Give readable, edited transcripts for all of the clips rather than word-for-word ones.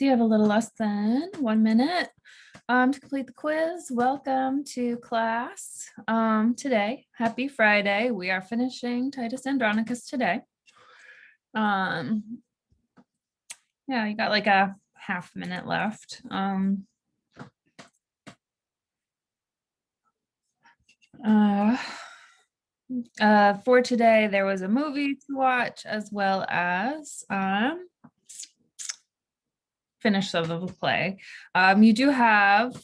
So you have a little less than 1 minute to complete the quiz. Welcome to class today. Happy Friday. We are finishing Titus Andronicus today. Yeah, you got like a half minute left. For today, there was a movie to watch as well as finish some of the play. You do have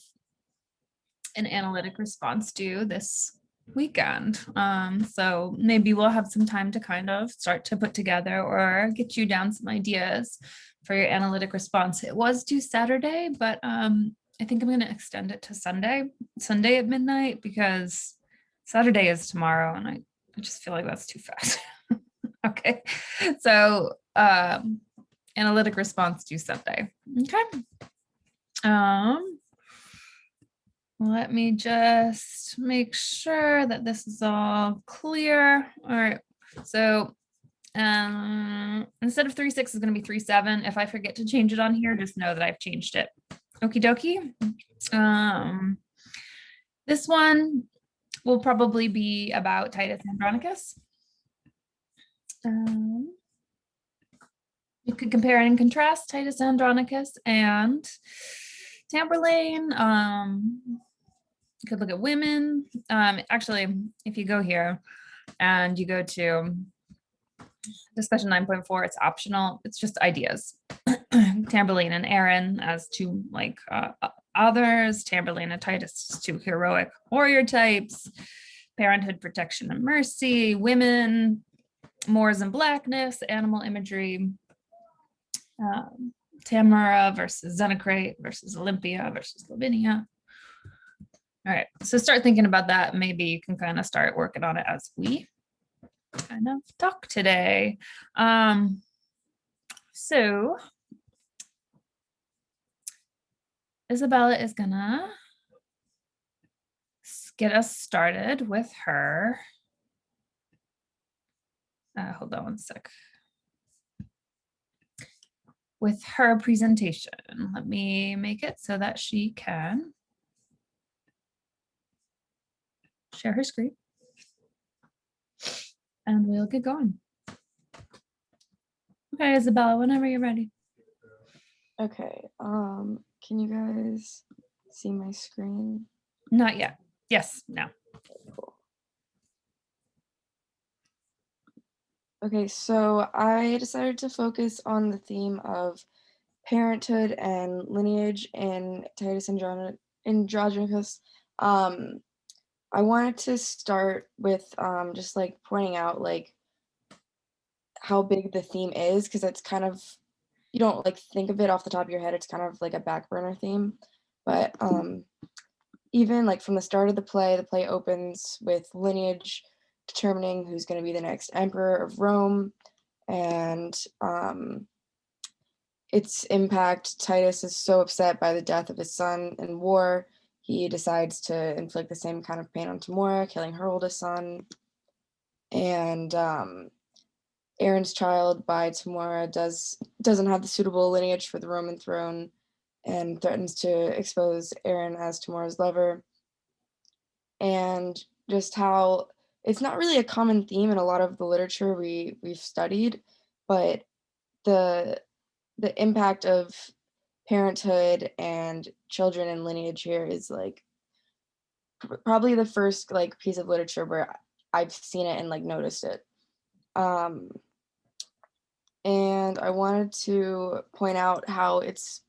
an analytic response due this weekend. So maybe we'll have some time to kind of start to put together or get you down some ideas for your analytic response. It was due Saturday, but I think I'm going to extend it to Sunday at midnight, because Saturday is tomorrow and I just feel like that's too fast. Okay. So analytic response due Sunday. Okay. Let me just make sure that this is all clear. All right. So instead of 3.6 is going to be 3.7. If I forget to change it on here, just know that I've changed it. Okie dokie. This one will probably be about Titus Andronicus. You could compare and contrast Titus Andronicus and Tamburlaine. You could look at women. Actually, if you go here and you go to discussion 9.4, it's optional. It's just ideas. Tamburlaine and Aaron as two others. Tamburlaine and Titus as two heroic warrior types. Parenthood, protection, and mercy. Women, Moors and blackness, animal imagery. Tamara versus Xenocrate versus Olympia versus Lavinia. All right, so start thinking about that. Maybe you can kind of start working on it as we kind of talk today. So Isabella is gonna get us started with her. Hold on one sec. With her presentation. Let me make it so that she can share her screen. And we'll get going. Okay, Isabella, whenever you're ready. Okay, can you guys see my screen? Not yet. Yes, now. Cool. Okay, so I decided to focus on the theme of parenthood and lineage in Titus Andronicus. I wanted to start with just like pointing out like how big the theme is, because it's kind of, you don't like think of it off the top of your head. It's kind of like a back burner theme, but even like from the start of the play opens with lineage determining who's going to be the next emperor of Rome, and its impact. Titus is so upset by the death of his son in war, he decides to inflict the same kind of pain on Tamora, killing her oldest son. And Aaron's child by Tamora doesn't have the suitable lineage for the Roman throne and threatens to expose Aaron as Tamora's lover. And just how it's not really a common theme in a lot of the literature we've studied, but the impact of parenthood and children and lineage here is like probably the first like piece of literature where I've seen it and like noticed it. And I wanted to point out how it's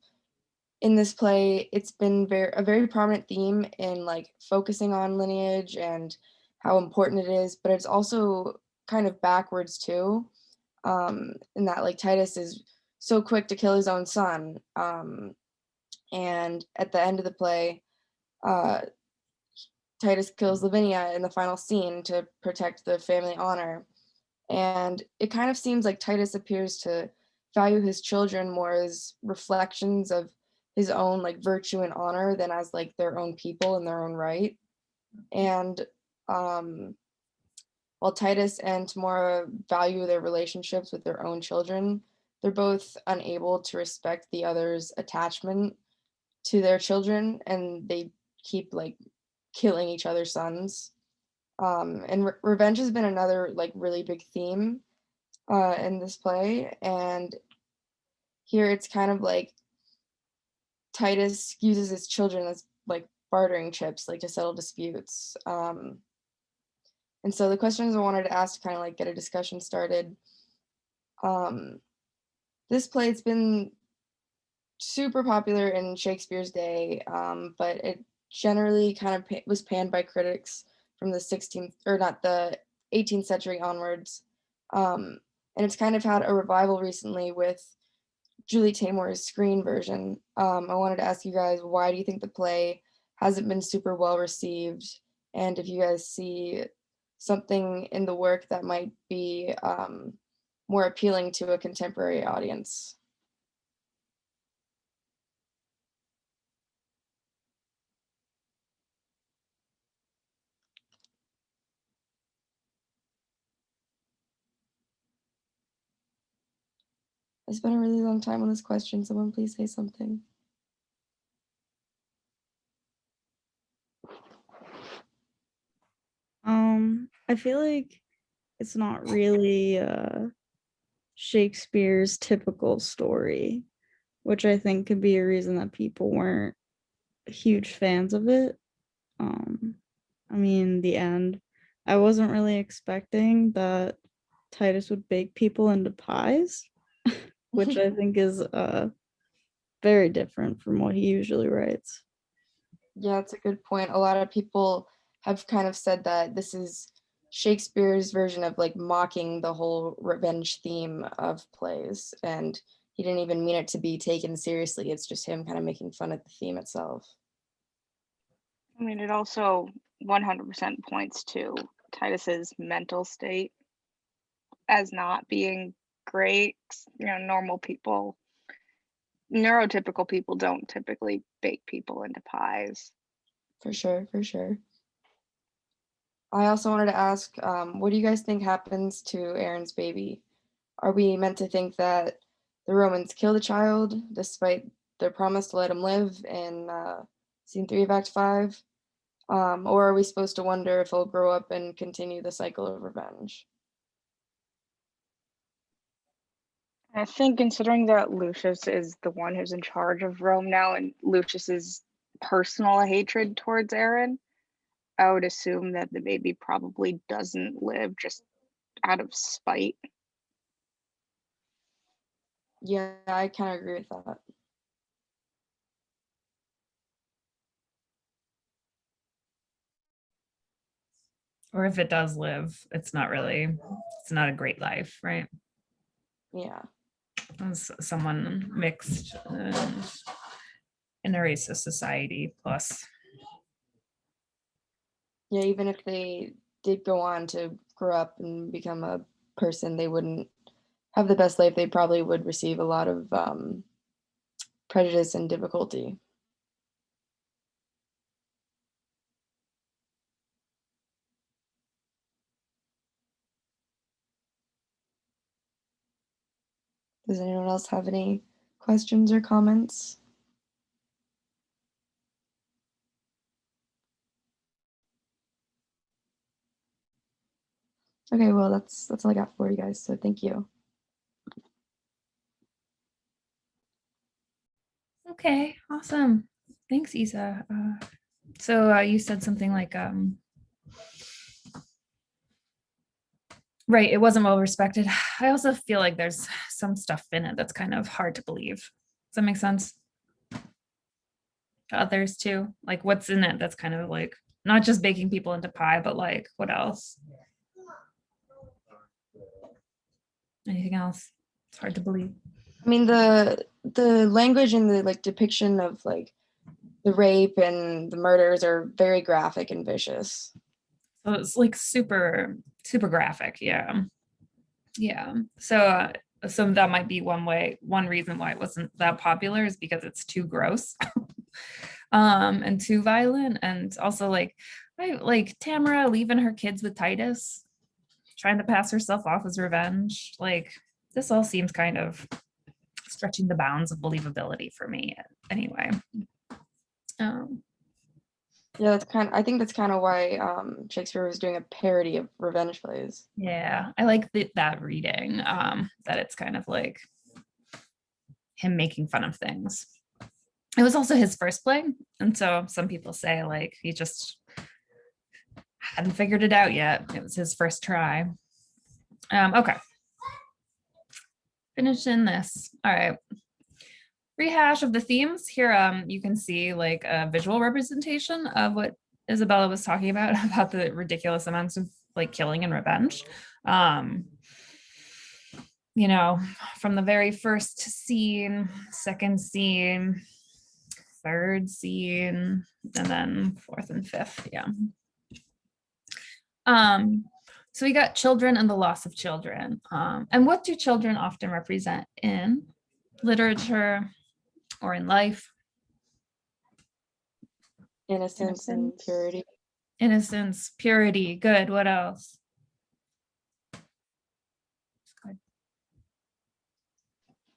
in this play, it's been a very prominent theme in like focusing on lineage and how important it is, but it's also kind of backwards too, in that like Titus is so quick to kill his own son, and at the end of the play, Titus kills Lavinia in the final scene to protect the family honor. And it kind of seems like Titus appears to value his children more as reflections of his own like virtue and honor than as like their own people in their own right. And while Titus and Tamora value their relationships with their own children, they're both unable to respect the other's attachment to their children, and they keep like killing each other's sons. And revenge has been another like really big theme in this play, and here it's kind of like Titus uses his children as like bartering chips, like to settle disputes. And so the questions I wanted to ask to kind of like get a discussion started. This play, it's been super popular in Shakespeare's day, but it generally kind of was panned by critics from the 16th, or not, the 18th century onwards. And it's kind of had a revival recently with Julie Taymor's screen version. I wanted to ask you guys, why do you think the play hasn't been super well received? And if you guys see something in the work that might be more appealing to a contemporary audience. I spent a really long time on this question. Someone please say something. I feel like it's not really Shakespeare's typical story, which I think could be a reason that people weren't huge fans of it. I mean, the end, I wasn't really expecting that Titus would bake people into pies, which I think is very different from what he usually writes. Yeah, that's a good point. A lot of people have kind of said that this is Shakespeare's version of like mocking the whole revenge theme of plays, and he didn't even mean it to be taken seriously. It's just him kind of making fun of the theme itself. I mean, it also 100% points to Titus's mental state as not being great. Normal people, neurotypical people don't typically bake people into pies. For sure, for sure. I also wanted to ask, what do you guys think happens to Aaron's baby? Are we meant to think that the Romans kill the child despite their promise to let him live in scene 3 of Act 5? Or are we supposed to wonder if he'll grow up and continue the cycle of revenge? I think considering that Lucius is the one who's in charge of Rome now, and Lucius's personal hatred towards Aaron, I would assume that the baby probably doesn't live just out of spite. Yeah, I kind of agree with that. Or if it does live, it's not a great life, right? Yeah. As someone mixed and in a racist society, plus. Yeah, even if they did go on to grow up and become a person, they wouldn't have the best life. They probably would receive a lot of prejudice and difficulty. Does anyone else have any questions or comments? Okay, well, that's all I got for you guys, so thank you. Okay, awesome. Thanks, Isa. So you said something like, right, it wasn't well respected. I also feel like there's some stuff in it that's kind of hard to believe. Does that make sense? To others too, like what's in it that's kind of like not just baking people into pie, but like what else? Anything else? It's hard to believe. I mean, the language and the like depiction of like the rape and the murders are very graphic and vicious. So it's like super graphic. Yeah. So that might be one reason why it wasn't that popular is because it's too gross and too violent. And also like Tamara leaving her kids with Titus, trying to pass herself off as revenge. Like this all seems kind of stretching the bounds of believability for me anyway. Yeah, I think that's kind of why Shakespeare was doing a parody of revenge plays. Yeah, I like that reading, that it's kind of like him making fun of things. It was also his first play, and so some people say like he just hadn't figured it out yet. It was his first try. Okay. Finishing this. All right. Rehash of the themes here. You can see like a visual representation of what Isabella was talking about the ridiculous amounts of like killing and revenge. You know, from the very first scene, second scene, third scene, and then fourth and fifth. Yeah. So we got children and the loss of children. And what do children often represent in literature or in life? Innocence and Innocence. purity. Innocence, purity, good. What else? Good.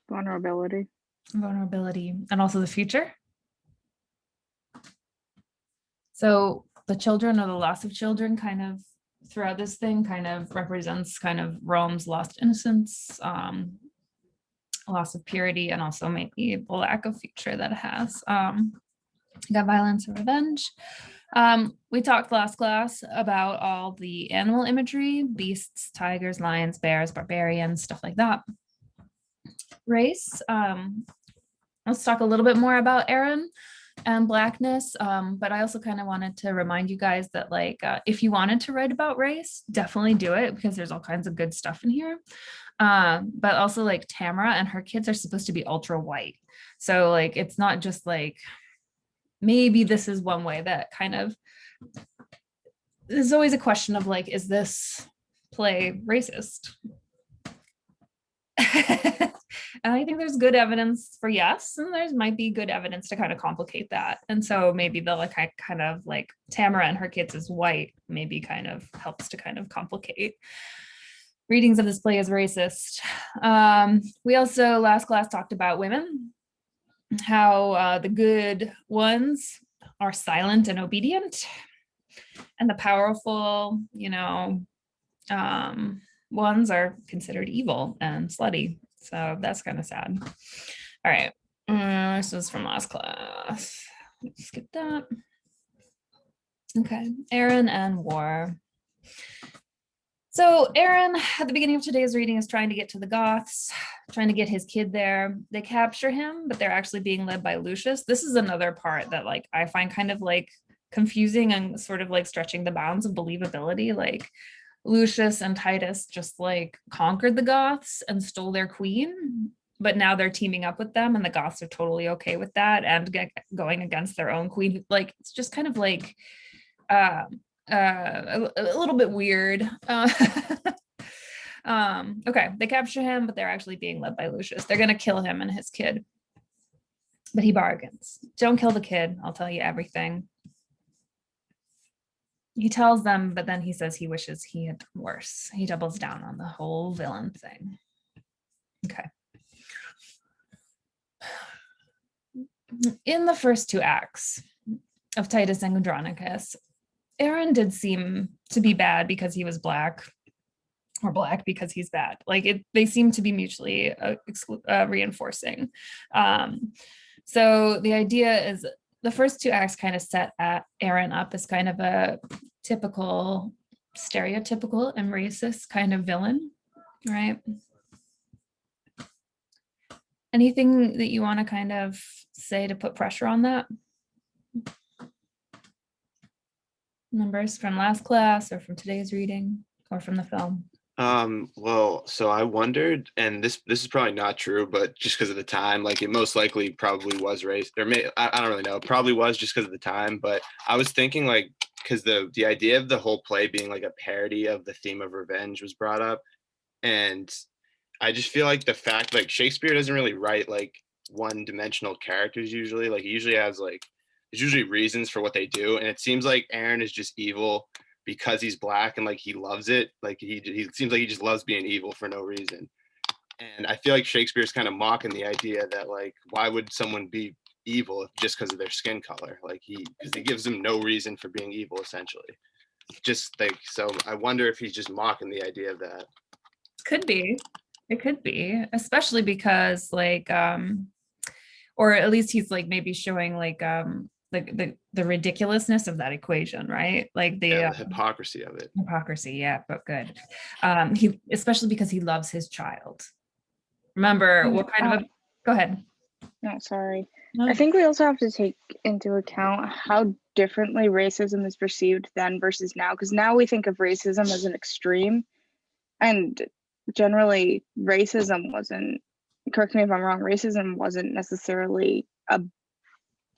Vulnerability. Vulnerability, and also the future. So the children or the loss of children kind of throughout this thing kind of represents kind of Rome's lost innocence, loss of purity, and also maybe the lack of future that it has. Got violence and revenge. We talked last class about all the animal imagery, beasts, tigers, lions, bears, barbarians, stuff like that. Race. Let's talk a little bit more about Aaron and Blackness, but I also kind of wanted to remind you guys that like if you wanted to write about race, definitely do it, because there's all kinds of good stuff in here. But also like Tamara and her kids are supposed to be ultra white, so like it's not just like, maybe this is one way that kind of, there's always a question of like, is this play racist? And I think there's good evidence for yes, and there's might be good evidence to kind of complicate that. And so maybe the like kind of like Tamara and her kids is white maybe kind of helps to kind of complicate readings of this play as racist. We also last class talked about women, how the good ones are silent and obedient, and the powerful, you know, ones are considered evil and slutty. So that's kind of sad. All right. This was from last class. Skip that. Okay. Aaron and war. So Aaron, at the beginning of today's reading, is trying to get to the Goths, trying to get his kid there. They capture him, but they're actually being led by Lucius. This is another part that like I find kind of like confusing and sort of like stretching the bounds of believability. Like Lucius and Titus just like conquered the Goths and stole their queen, but now they're teaming up with them and the Goths are totally okay with that and going against their own queen. Like it's just kind of like a little bit weird. Okay, they capture him, but they're actually being led by Lucius. They're gonna kill him and his kid, but he bargains. Don't kill the kid, I'll tell you everything. He tells them, but then he says he wishes he had done worse. He doubles down on the whole villain thing. Okay. In the first two acts of Titus and Andronicus, Aaron did seem to be bad because he was black, or black because he's bad. Like they seem to be mutually reinforcing. So the idea is the first two acts kind of set Aaron up as kind of a typical, stereotypical and racist kind of villain, right? Anything that you want to kind of say to put pressure on that? Numbers from last class or from today's reading or from the film? Well, so I wondered, and this is probably not true, but just because of the time, like it most likely probably was racist, or I don't really know, it probably was just because of the time, but I was thinking like, because the idea of the whole play being like a parody of the theme of revenge was brought up, and I just feel like the fact like Shakespeare doesn't really write like one-dimensional characters usually, like he usually has like, there's usually reasons for what they do, and it seems like Aaron is just evil because he's black and like he loves it, like he seems like he just loves being evil for no reason. And I feel like Shakespeare's kind of mocking the idea that like, why would someone be evil just because of their skin color? Like because he gives them no reason for being evil, essentially. Just like, so I wonder if he's just mocking the idea of that. Could be. It could be, especially because like or at least he's like maybe showing like the ridiculousness of that equation, right? Like the Yeah, the hypocrisy of it. hypocrisy, yeah, but good. He especially because he loves his child. Remember what kind of a go ahead. No, sorry. No. I think we also have to take into account how differently racism is perceived then versus now, because now we think of racism as an extreme, and generally racism wasn't, correct me if I'm wrong, racism wasn't necessarily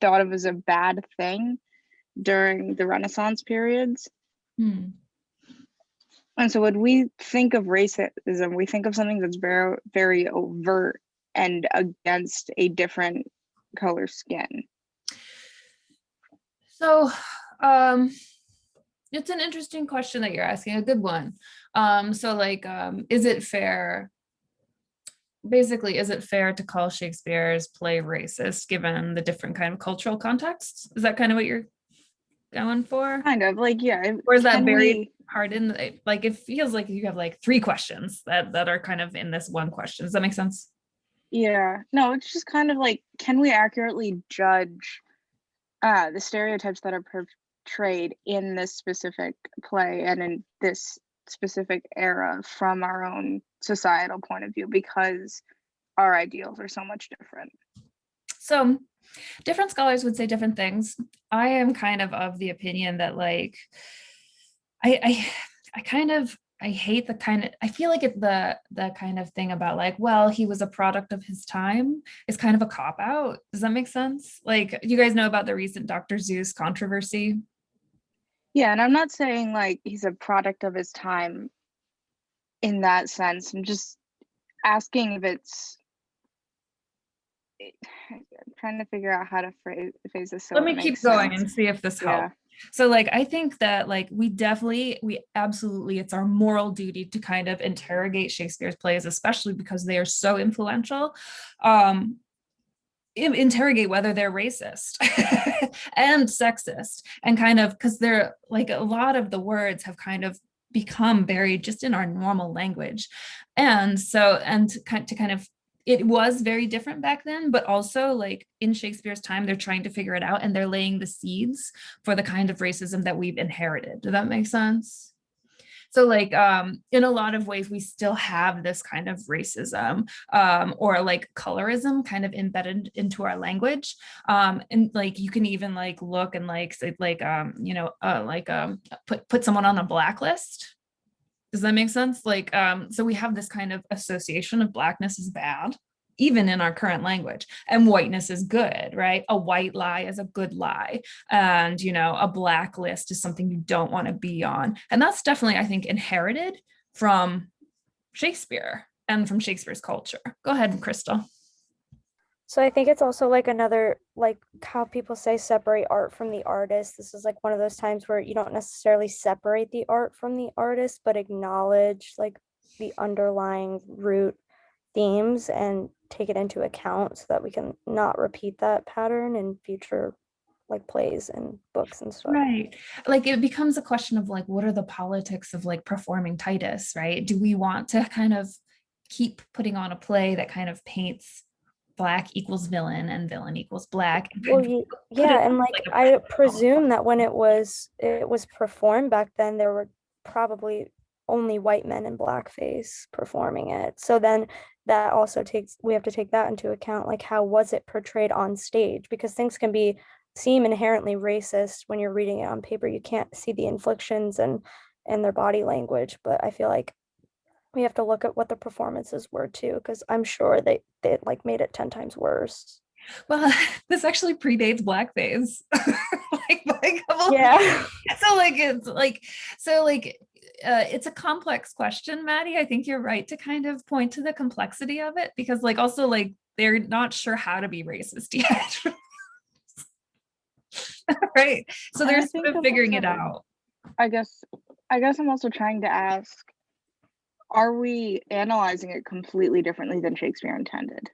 thought of as a bad thing during the Renaissance periods. Hmm. And so when we think of racism, we think of something that's very, very overt and against a different color skin. So it's an interesting question that you're asking, a good one. So like is it fair? Basically, is it fair to call Shakespeare's play racist given the different kind of cultural contexts? Is that kind of what you're going for? Kind of like, yeah. Or is that can very we- hard in like it feels like you have like three questions that are kind of in this one question. Does that make sense? Yeah, no, it's just kind of like, can we accurately judge the stereotypes that are portrayed in this specific play and in this specific era from our own societal point of view, because our ideals are so much different. So different scholars would say different things. I am kind of the opinion that like I kind of I hate the kind of I feel like the kind of thing about like, well, he was a product of his time is kind of a cop out. Does that make sense? Like, you guys know about the recent Dr. Seuss controversy? Yeah, and I'm not saying like he's a product of his time in that sense. I'm just asking if I'm trying to figure out how to phrase this so Let it me makes keep going sense. and see if this Yeah. helps. So like I think that like we absolutely it's our moral duty to kind of interrogate Shakespeare's plays, especially because they are so influential. Interrogate whether they're racist and sexist, and kind of because they're like a lot of the words have kind of become buried just in our normal language. And so to kind of it was very different back then, but also like in Shakespeare's time, they're trying to figure it out and they're laying the seeds for the kind of racism that we've inherited. Does that make sense? So like in a lot of ways, we still have this kind of racism or like colorism kind of embedded into our language. And like you can even like look and like say like put someone on a blacklist. Does that make sense? Like so we have this kind of association of blackness is bad, even in our current language, and whiteness is good, right? A white lie is a good lie, and a blacklist is something you don't want to be on, and that's definitely, I think, inherited from Shakespeare and from Shakespeare's culture. Go ahead, Crystal. So I think it's also like another, like how people say separate art from the artist. This is like one of those times where you don't necessarily separate the art from the artist, but acknowledge like the underlying root themes and take it into account so that we can not repeat that pattern in future like plays and books and stuff. Right. Like it becomes a question of like, what are the politics of like performing Titus, right? Do we want to kind of keep putting on a play that kind of paints black equals villain and villain equals black? Well, yeah, and like I presume that when it was performed back then, there were probably only white men in blackface performing it. So then that also we have to take that into account, like how was it portrayed on stage? Because things can seem inherently racist when you're reading it on paper. You can't see the inflections and their body language, but I feel like we have to look at what the performances were too, because I'm sure they like made it 10 times worse. Well, this actually predates blackface. Yeah. So it's a complex question, Maddie. I think you're right to kind of point to the complexity of it, because like also like they're not sure how to be racist yet. Right. So they're sort of figuring it out. I guess I'm also trying to ask, are we analyzing it completely differently than Shakespeare intended?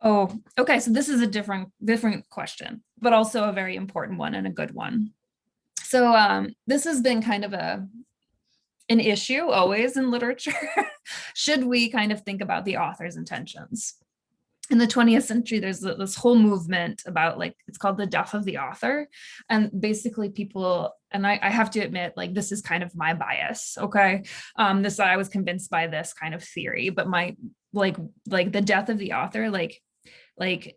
Oh, okay. So this is a different question, but also a very important one and a good one. So this has been kind of an issue always in literature. Should we kind of think about the author's intentions? In the 20th century, there's this whole movement about, like, it's called the death of the author. And basically people, and I have to admit, like, this is kind of my bias, okay? I was convinced by this kind of theory, but my, like the death of the author, like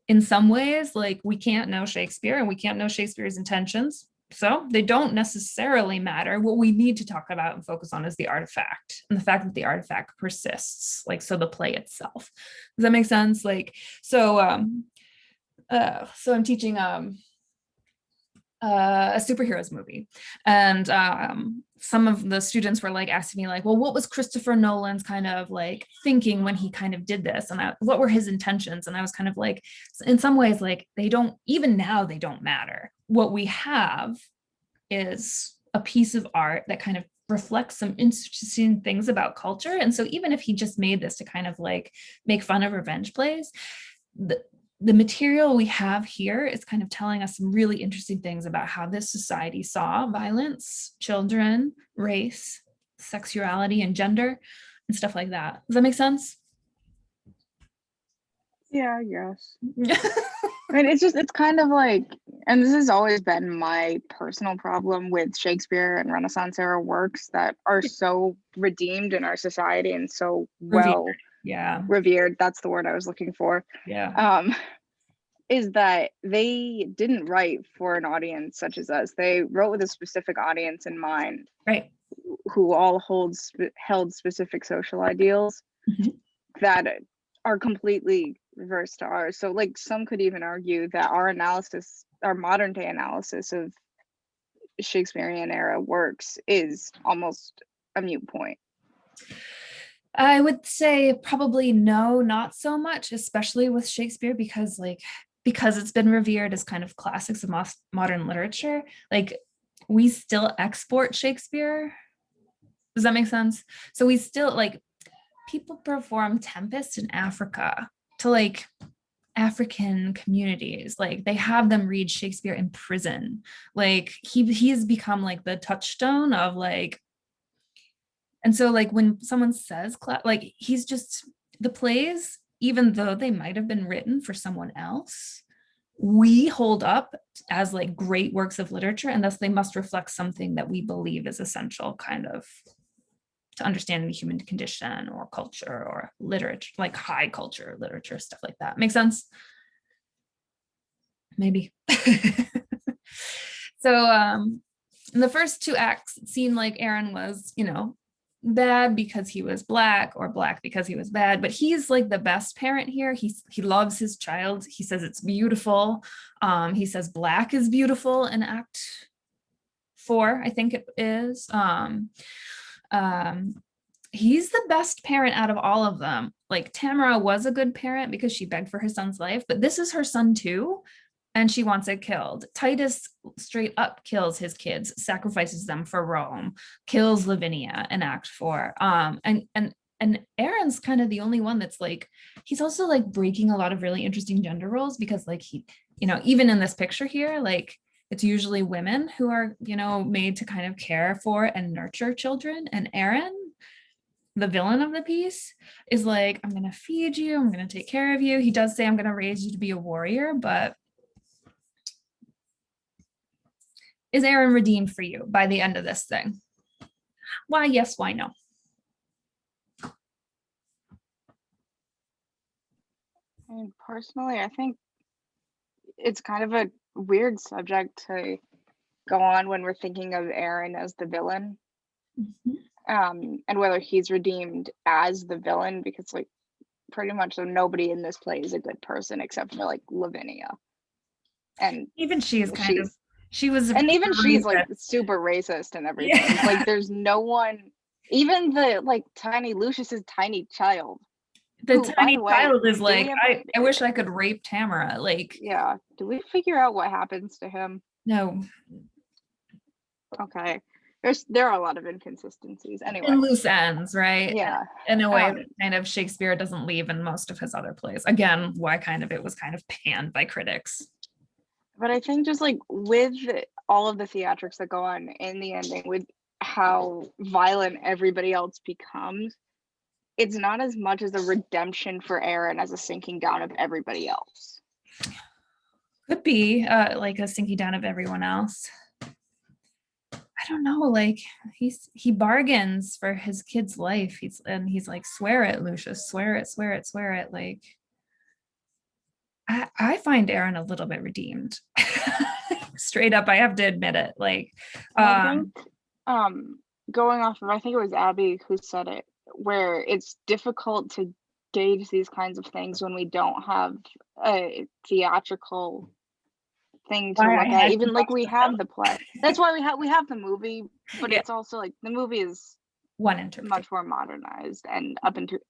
in some ways, like, we can't know Shakespeare and we can't know Shakespeare's intentions. So they don't necessarily matter. What we need to talk about and focus on is the artifact and the fact that the artifact persists, like, so the play itself. Does that make sense? Like, so I'm teaching a superheroes movie, and some of the students were like asking me, like, well, what was Christopher Nolan's kind of like thinking when he kind of did this, and what were his intentions? And I was kind of like, in some ways, like, they don't, even now they don't matter. What we have is a piece of art that kind of reflects some interesting things about culture. And so even if he just made this to kind of like make fun of revenge plays, the material we have here is kind of telling us some really interesting things about how this society saw violence, children, race, sexuality, and gender, and stuff like that. Does that make sense? Yeah, I guess. I mean, it's kind of like, and this has always been my personal problem with Shakespeare and Renaissance era works that are so redeemed in our society and so well Yeah. revered. That's the word I was looking for. Yeah. Is that they didn't write for an audience such as us. They wrote with a specific audience in mind, Right. who all held specific social ideals that are completely reverse to ours. So, like, some could even argue that our modern day analysis of Shakespearean era works is almost a moot point. I would say probably no, not so much, especially with Shakespeare, because it's been revered as kind of classics of modern literature. Like, we still export Shakespeare. Does that make sense? So we still, like, people perform Tempest in Africa to, like, African communities. Like, they have them read Shakespeare in prison. Like, he has become like the touchstone of, like, and so, like, when someone says like, he's just, the plays, even though they might have been written for someone else, we hold up as like great works of literature, and thus they must reflect something that we believe is essential kind of to understanding the human condition or culture or literature, like high culture, literature, stuff like that. Make sense? Maybe. So in the first two acts, it seemed like Aaron was, bad because he was Black, or Black because he was bad, but he's like the best parent here. He loves his child. He says it's beautiful. He says Black is beautiful in Act 4, I think it is. He's the best parent out of all of them. Like, Tamara was a good parent because she begged for her son's life, but this is her son too, and she wants it killed. Titus straight up kills his kids, sacrifices them for Rome, kills Lavinia in Act 4. And Aaron's kind of the only one that's like, he's also like breaking a lot of really interesting gender roles, because like he, even in this picture here, like, it's usually women who are, made to kind of care for and nurture children. And Aaron, the villain of the piece, is like, I'm going to feed you. I'm going to take care of you. He does say, I'm going to raise you to be a warrior, but is Aaron redeemed for you by the end of this thing? Why yes, why no? I mean, personally, I think it's kind of a weird subject to go on when we're thinking of Aaron as the villain, and whether he's redeemed as the villain, because like pretty much nobody in this play is a good person except for like Lavinia, and even she is kind of, and even she's like super racist and everything. Yeah. Like, there's no one, even the like tiny Lucius's tiny child. The tiny child is like, I wish I could rape Tamara. Like, yeah. Do we figure out what happens to him? No. Okay. there are a lot of inconsistencies anyway. And loose ends, right? Yeah. In a way Um, that kind of Shakespeare doesn't leave in most of his other plays. Again, why kind of it was kind of panned by critics. But I think just like with all of the theatrics that go on in the ending, with how violent everybody else becomes, it's not as much as a redemption for Aaron as a sinking down of everybody else. Could be like a sinking down of everyone else. I don't know, like he bargains for his kid's life. He's like, swear it, Lucius, swear it, swear it, swear it. Like I find Aaron a little bit redeemed. Straight up, I have to admit it. Like I think going off of, I think it was Abby who said it, where it's difficult to gauge these kinds of things when we don't have a theatrical thing to Why I look had at. to Even like watch we the have film. the play. That's why we have the movie, but Yeah. it's also like the movie is one interpretation. much more modernized and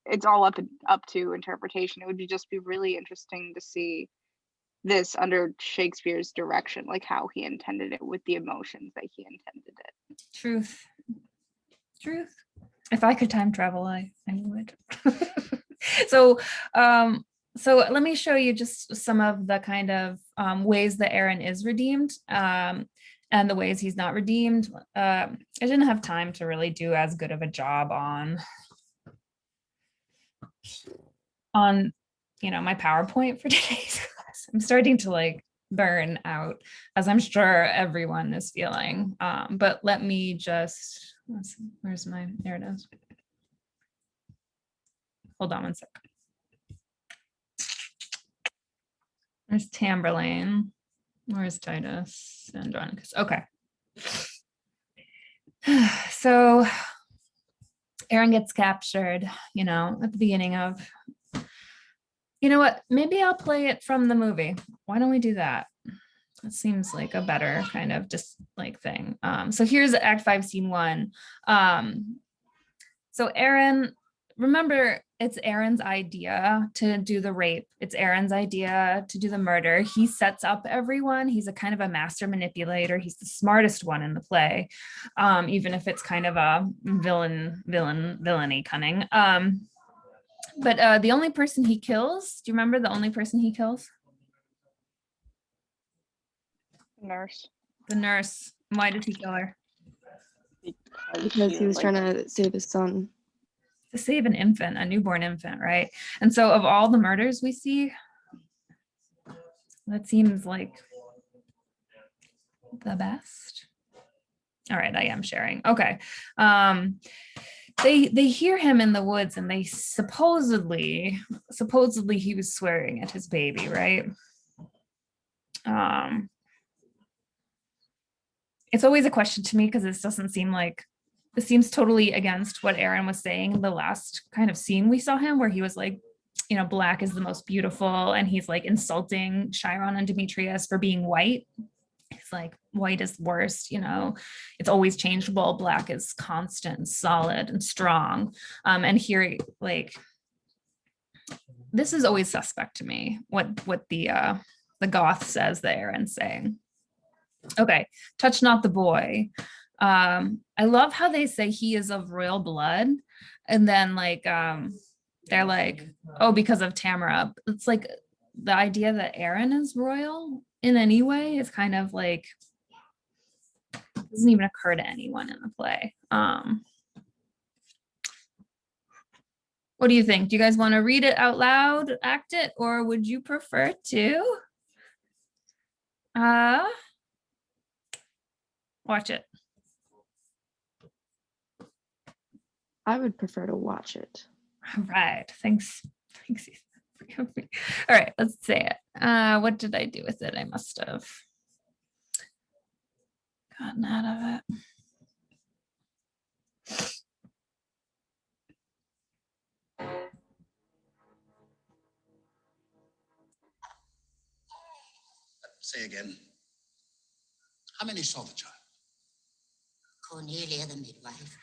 it's all up to interpretation. It would just be really interesting to see this under Shakespeare's direction, like how he intended it with the emotions that he intended it. Truth. If I could time travel, I would. So let me show you just some of the kind of ways that Aaron is redeemed and the ways he's not redeemed. I didn't have time to really do as good of a job on my PowerPoint for today's class. I'm starting to like burn out, as I'm sure everyone is feeling. But let me just, where's my, there it is. Hold on one sec. There's Tamburlaine. Where's Titus? Andronicus. Okay. So Aaron gets captured, at the beginning of, you know what? Maybe I'll play it from the movie. Why don't we do that? It seems like a better kind of just like thing. So here's Act 5, Scene 1. So Aaron, remember, it's Aaron's idea to do the rape. It's Aaron's idea to do the murder. He sets up everyone. He's a kind of a master manipulator. He's the smartest one in the play, even if it's kind of a villainy cunning. But the only person he kills, do you remember the only person he kills? Nurse. The nurse. Why did he kill her? Because he was trying to save his son. To save an infant, a newborn infant, right? And so of all the murders we see, that seems like the best. All right, I am sharing. Okay. They hear him in the woods and they supposedly he was swearing at his baby, right? It's always a question to me because this doesn't seem like, this seems totally against what Aaron was saying in the last kind of scene we saw him, where he was like, black is the most beautiful, and he's like insulting Chiron and Demetrius for being white. He's like, white is worst, it's always changeable. Black is constant, solid, and strong. And here, like, this is always suspect to me, what the Goth says that Aaron's saying. Okay, touch not the boy. I love how they say he is of royal blood, and then like they're like, oh, because of Tamara. It's like the idea that Aaron is royal in any way is kind of like, doesn't even occur to anyone in the play. What do you think? Do you guys want to read it out loud, act it, or would you prefer to watch it? I would prefer to watch it. All right, thanks. All right, let's say it. What did I do with it? I must have gotten out of it. Say again. How many saw the child? Cornelia, the midwife.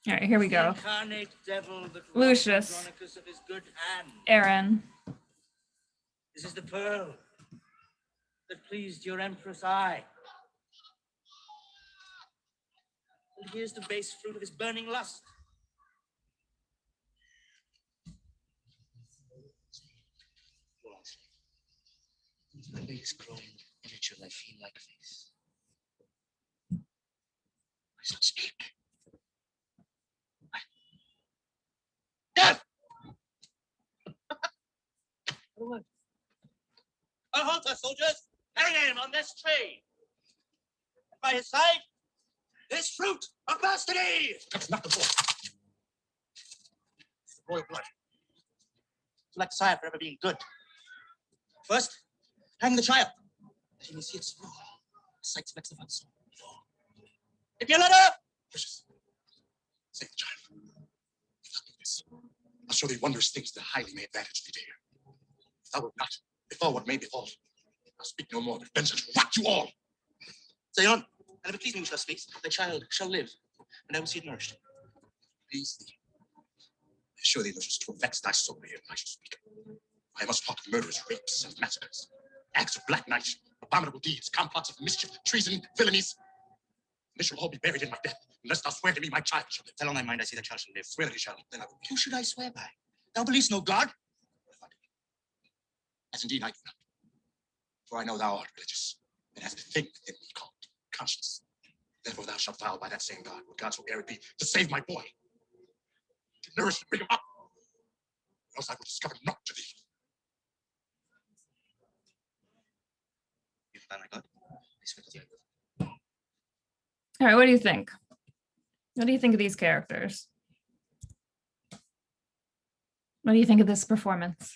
All right, here we go. Incarnate devil that robbed Lucius. Andronicus of his good hand. Aaron. This is the pearl that pleased your empress eye. And here's the base fruit of his burning lust. The latest grown image of thy fiend-like face. I shall speak. Death! Unhalt us, soldiers! Hang him on this tree! And by his side, this fruit of bastardy! That's not the boy. It's the royal blood. Select sire for ever being good. First, hang the child, that he may see it small. Sight selects the soul. If you let her, Precious. Save the child. If thou do this, I'll show thee wondrous things that highly may advantage thee, dear. If thou wilt not, befall what may befall. I'll speak no more, but vengeance will rock you all. say on. And if it please me, Mr. Speaks, the child shall live, and I will see it nourished. Please thee. Assure thee, Lucius, to vex thy soul here, I shall speak. I must talk of murders, rapes, and massacres, acts of black night, abominable deeds, complots of mischief, treason, villainies. And this shall all be buried in my death, unless thou swear to me my child shall live. Tell on thy mind, I see the child shall live. Swear that he shall, then I will. Who should I swear by? Thou believest no God? What if I do? As indeed I do not. For I know thou art religious, and hast a thing within me called conscience. Therefore thou shalt vow by that same God, what God so ere it be, to save my boy, to nourish and bring him up, or else I will discover naught to thee. If by my God, I swear to thee I will. All right, what do you think? What do you think of these characters? What do you think of this performance?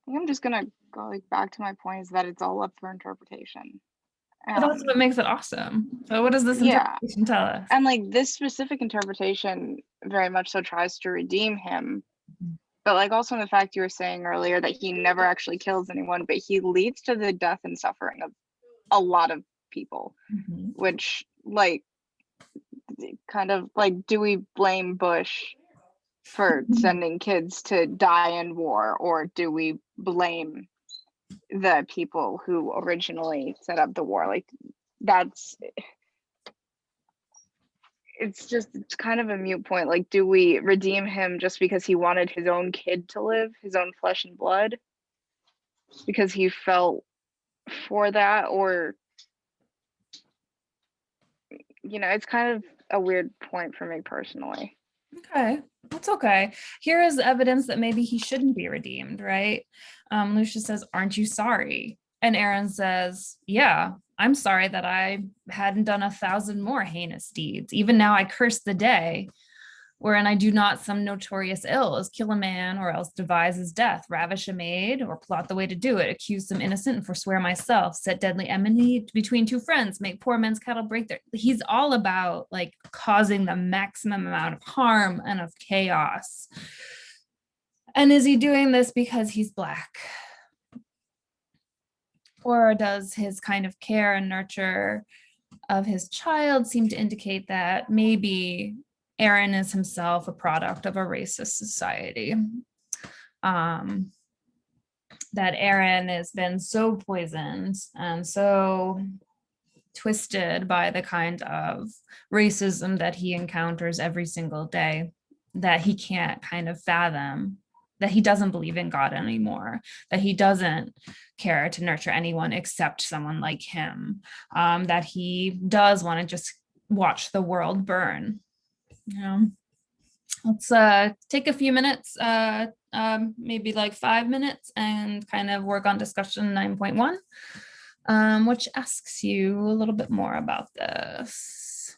I think I'm just gonna go like back to my point is that it's all up for interpretation. But that's what makes it awesome. So what does this Yeah. interpretation tell us? And like this specific interpretation very much so tries to redeem him. But like also in the fact you were saying earlier that he never actually kills anyone, but he leads to the death and suffering of a lot of people, Mhm. which like kind of like, do we blame Bush for sending kids to die in war, or do we blame the people who originally set up the war? Like that's it's kind of a mute point. Like, do we redeem him just because he wanted his own kid to live, his own flesh and blood, because he felt for that? Or it's kind of a weird point for me personally. Okay, that's okay. Here is evidence that maybe he shouldn't be redeemed, right? Lucius says, "Aren't you sorry?" And Aaron says, "Yeah, I'm sorry that I hadn't done 1,000 more heinous deeds. Even now I curse the day wherein I do not some notorious ill, as kill a man or else devise his death, ravish a maid or plot the way to do it, accuse some innocent and forswear myself, set deadly enmity between two friends, make poor men's cattle break their..." He's all about like causing the maximum amount of harm and of chaos. And is he doing this because he's Black? Or does his kind of care and nurture of his child seem to indicate that maybe Aaron is himself a product of a racist society? That Aaron has been so poisoned and so twisted by the kind of racism that he encounters every single day that he can't kind of fathom, that he doesn't believe in God anymore, that he doesn't care to nurture anyone except someone like him, that he does want to just watch the world burn. Let's take a few minutes, maybe like 5 minutes, and kind of work on discussion 9.1, which asks you a little bit more about this.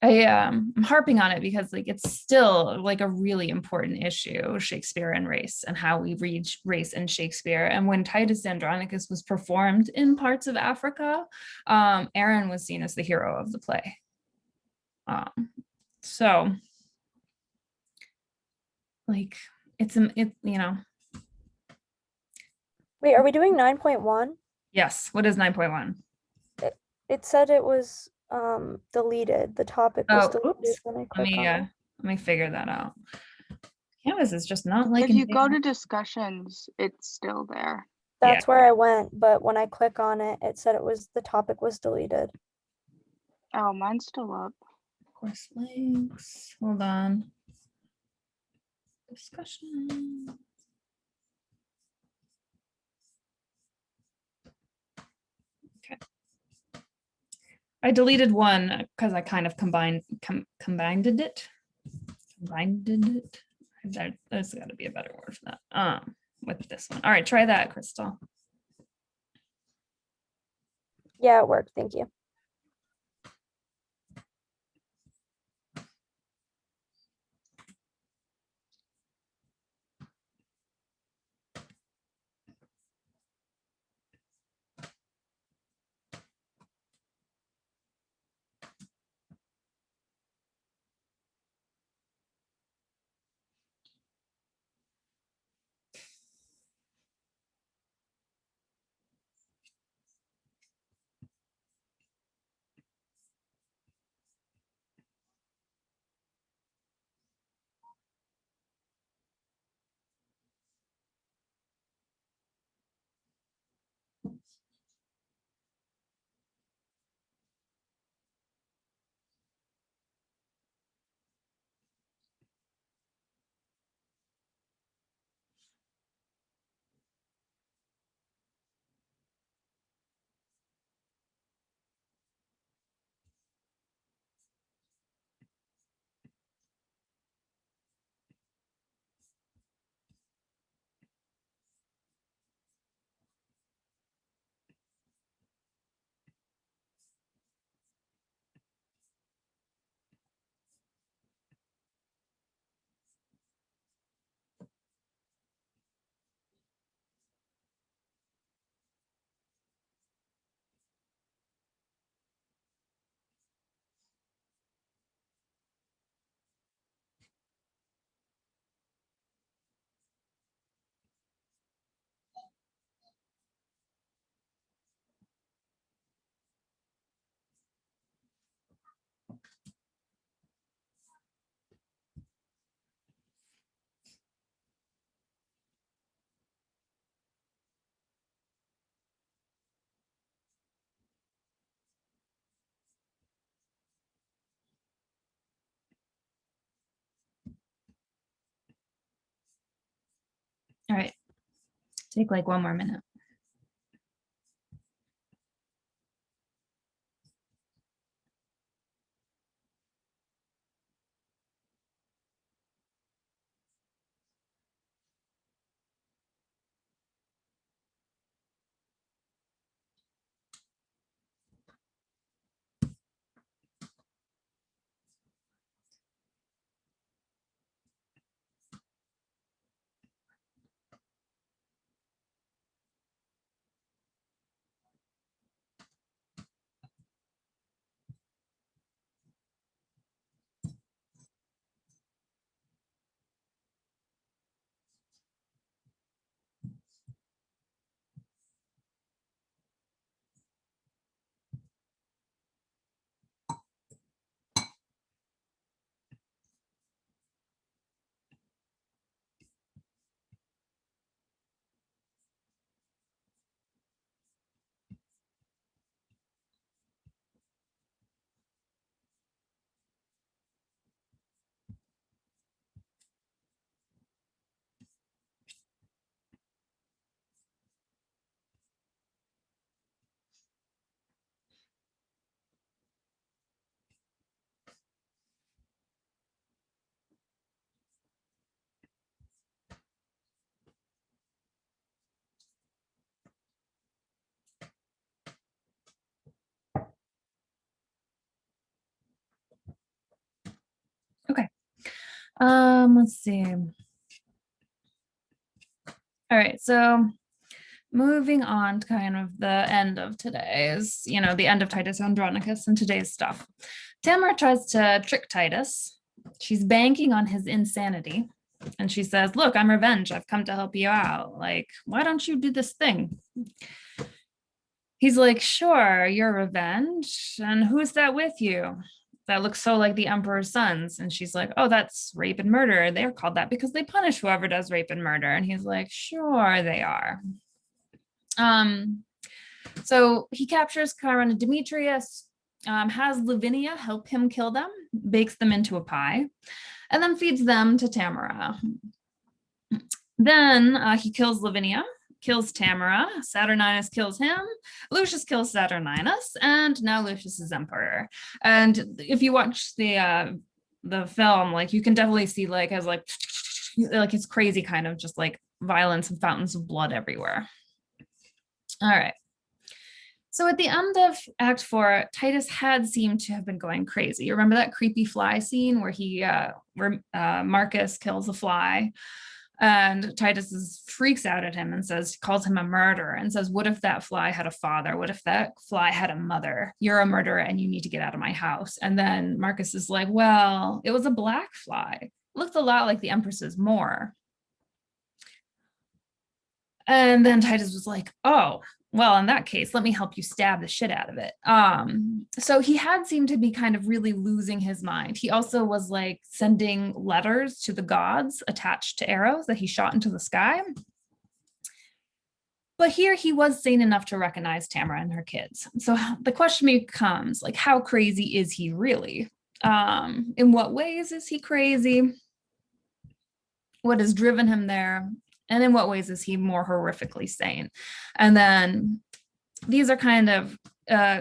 I'm harping on it because like it's still like a really important issue, Shakespeare and race, and how we read race in Shakespeare. And when Titus Andronicus was performed in parts of Africa, Aaron was seen as the hero of the play. So like it's Wait, are we doing 9.1? Yes, what is 9.1? It said it was deleted. The topic was Oh, deleted oops. when I Let click me on it. let me figure that out. Canvas is just not If liking you go me. to discussions, it's still there. Yeah. That's where I went, but when I click on it, it said the topic was deleted. Oh, mine's still up. Course links. Hold on. Discussion. Okay. I deleted one because I kind of combined it. Combined it. There's got to be a better word for that. With this one. All right, try that, Crystal. Yeah, it worked. Thank you. All right. Take like one more minute. Okay. Let's see. All right, so moving on to kind of the end of today's, the end of Titus Andronicus and today's stuff. Tamara tries to trick Titus. She's banking on his insanity. And she says, look, I'm revenge. I've come to help you out. Like, why don't you do this thing? he's like, sure, your revenge. And who's that with you? That looks so like the emperor's sons. And she's like, oh, that's rape and murder. They're called that because they punish whoever does rape and murder. And he's like, sure, they are. So he captures Chiron and Demetrius, has Lavinia help him kill them, bakes them into a pie, and then feeds them to Tamara. Then he kills Lavinia, kills Tamara, Saturninus kills him, Lucius kills Saturninus, and now Lucius is emperor. And if you watch the film, like you can definitely see like as like it's crazy kind of just like violence and fountains of blood everywhere. All right. So at the end of Act 4, Titus had seemed to have been going crazy. You remember that creepy fly scene where Marcus kills a fly, and Titus freaks out at him and calls him a murderer and says, what if that fly had a father? What if that fly had a mother? You're a murderer and you need to get out of my house. And then Marcus is like, well, it was a black fly. It looked a lot like the Empress's Moor. And then Titus was like, oh, well, in that case, let me help you stab the shit out of it. So he had seemed to be kind of really losing his mind. He also was like sending letters to the gods attached to arrows that he shot into the sky. But here he was sane enough to recognize Tamara and her kids. So the question becomes, like, how crazy is he really? In what ways is he crazy? What has driven him there? And in what ways is he more horrifically sane? And then these are kind of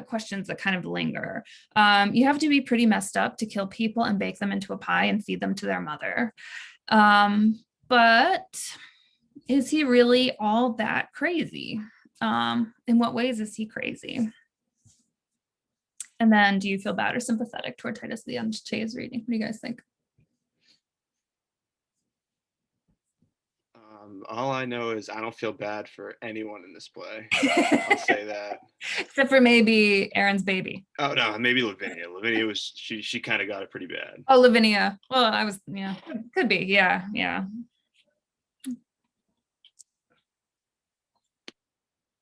questions that kind of linger. You have to be pretty messed up to kill people and bake them into a pie and feed them to their mother. But is he really all that crazy? In what ways is he crazy? And then do you feel bad or sympathetic toward Titus at the end of today's reading? What do you guys think? All I know is I don't feel bad for anyone in this play. I'll say that. Except for maybe Aaron's baby. Oh no, maybe Lavinia. Lavinia was she kind of got it pretty bad. Oh, Lavinia. Well, yeah, could be. Yeah.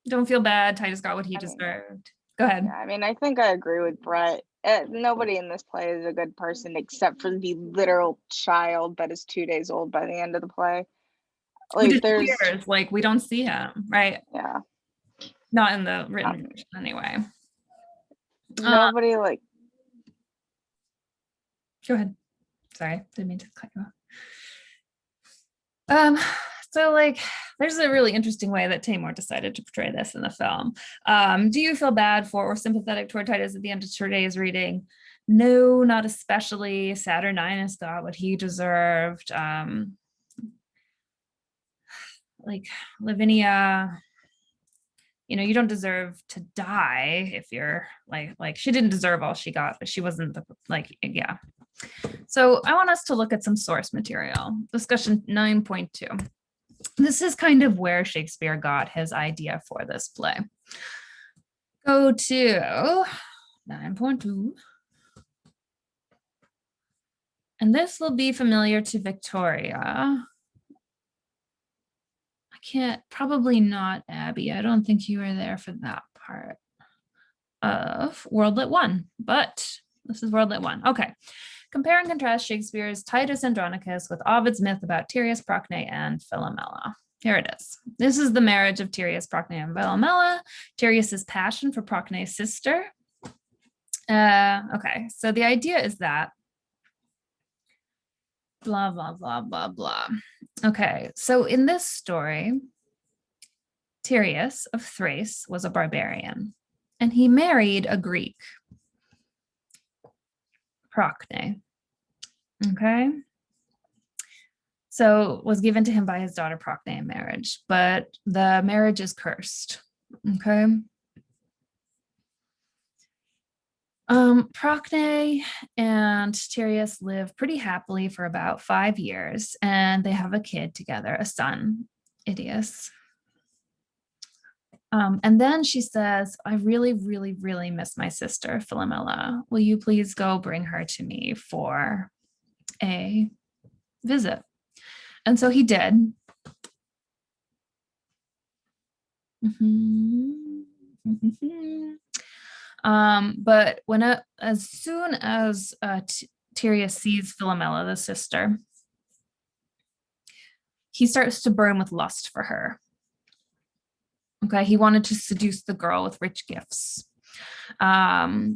Don't feel bad. Titus got what he deserved. Go ahead. Yeah, I mean, I think I agree with Brett. Nobody in this play is a good person except for the literal child that is 2 days old by the end of the play. Like, there's like we don't see him, right? Yeah. Not in the written version, anyway. Nobody like. Go ahead. Sorry, didn't mean to cut you off. So like, there's a really interesting way that Tamor decided to portray this in the film. Do you feel bad for or sympathetic toward Titus at the end of today's reading? No, not especially. Saturninus got what he deserved. Like Lavinia, you don't deserve to die if you're like she didn't deserve all she got, but she wasn't yeah. So I want us to look at some source material. Discussion 9.2. This is kind of where Shakespeare got his idea for this play. Go to 9.2. And this will be familiar to Victoria. Probably not Abby. I don't think you were there for that part of Worldlet 1, but this is Worldlet 1. Okay. Compare and contrast Shakespeare's Titus Andronicus with Ovid's myth about Tyreus, Procne, and Philomela. Here it is. This is the marriage of Tyreus, Procne, and Philomela, Tyreus's passion for Procne's sister. Okay, so the idea is that blah, blah, blah, blah, blah. Okay, so in this story, Tyreus of Thrace was a barbarian, and he married a Greek, Procne. Okay, so was given to him by his daughter Procne in marriage, but the marriage is cursed. Okay. Procne and Tyreus live pretty happily for about 5 years, and they have a kid together, a son, Idias. And then she says, I really, really, really miss my sister, Philomela. Will you please go bring her to me for a visit? And so he did. But as soon as Tyrius sees Philomela, the sister, he starts to burn with lust for her. Okay, he wanted to seduce the girl with rich gifts. So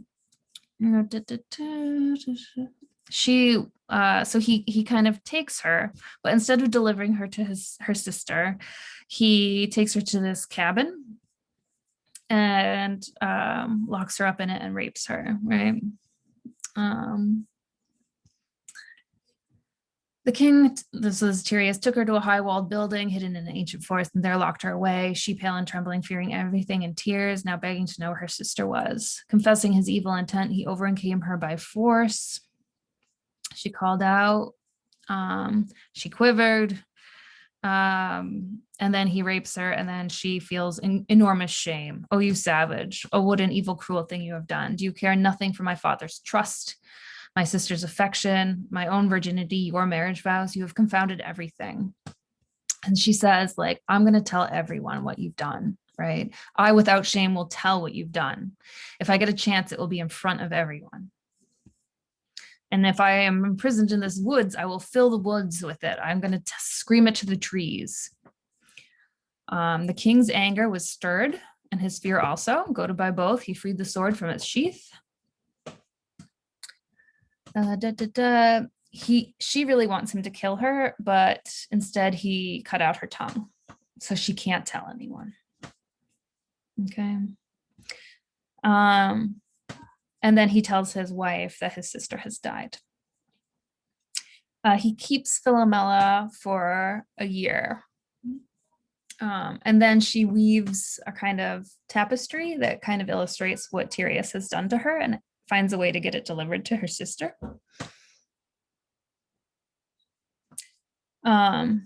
he kind of takes her, but instead of delivering her to her sister, he takes her to this cabin and locks her up in it and rapes her, right? The king, this was Tyrius, took her to a high-walled building hidden in an ancient forest and there locked her away. She, pale and trembling, fearing everything in tears, now begging to know where her sister was. Confessing his evil intent, he overcame her by force. She called out. She quivered. And then he rapes her, and then she feels enormous shame. Oh, you savage. Oh, what an evil, cruel thing you have done. Do you care nothing for my father's trust, my sister's affection, my own virginity, your marriage vows? You have confounded everything. And she says, like, I'm going to tell everyone what you've done, right? I, without shame, will tell what you've done. If I get a chance, it will be in front of everyone. And if I am imprisoned in this woods, I will fill the woods with it. I'm going to scream it to the trees. The king's anger was stirred, and his fear also. Goaded by both, he freed the sword from its sheath. She really wants him to kill her, but instead he cut out her tongue, so she can't tell anyone. Okay. And then he tells his wife that his sister has died. He keeps Philomela for a year. And then she weaves a kind of tapestry that kind of illustrates what Tyrius has done to her and finds a way to get it delivered to her sister. So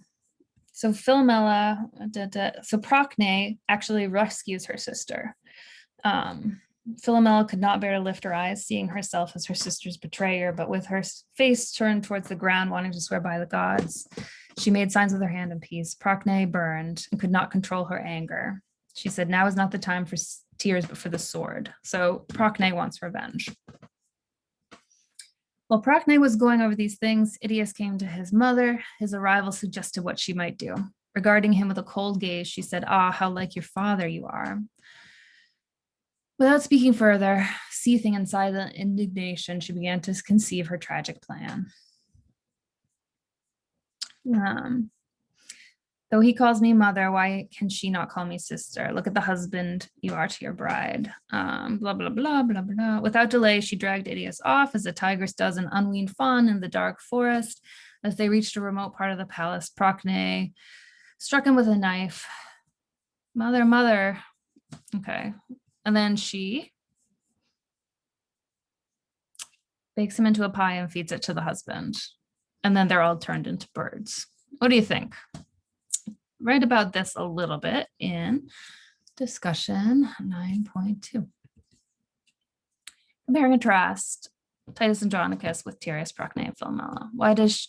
Philomela, so Procne actually rescues her sister. Philomela could not bear to lift her eyes, seeing herself as her sister's betrayer, but with her face turned towards the ground, wanting to swear by the gods, she made signs with her hand in peace. Procne burned and could not control her anger. She said, now is not the time for tears, but for the sword. So Procne wants revenge. While Procne was going over these things, Idias came to his mother. His arrival suggested what she might do. Regarding him with a cold gaze, she said, ah, how like your father you are. Without speaking further, seething in silent indignation, she began to conceive her tragic plan. Though he calls me mother, why can she not call me sister? Look at the husband you are to your bride. Blah, blah, blah, blah, blah. Without delay, she dragged Idias off as a tigress does an unweaned fawn in the dark forest. As they reached a remote part of the palace, Procne struck him with a knife. Mother, mother. Okay. And then she bakes him into a pie and feeds it to the husband. And then they're all turned into birds. What do you think? Write about this a little bit in discussion 9.2. Compare and contrast Titus Andronicus with Tyrius, Procne, and Philomela.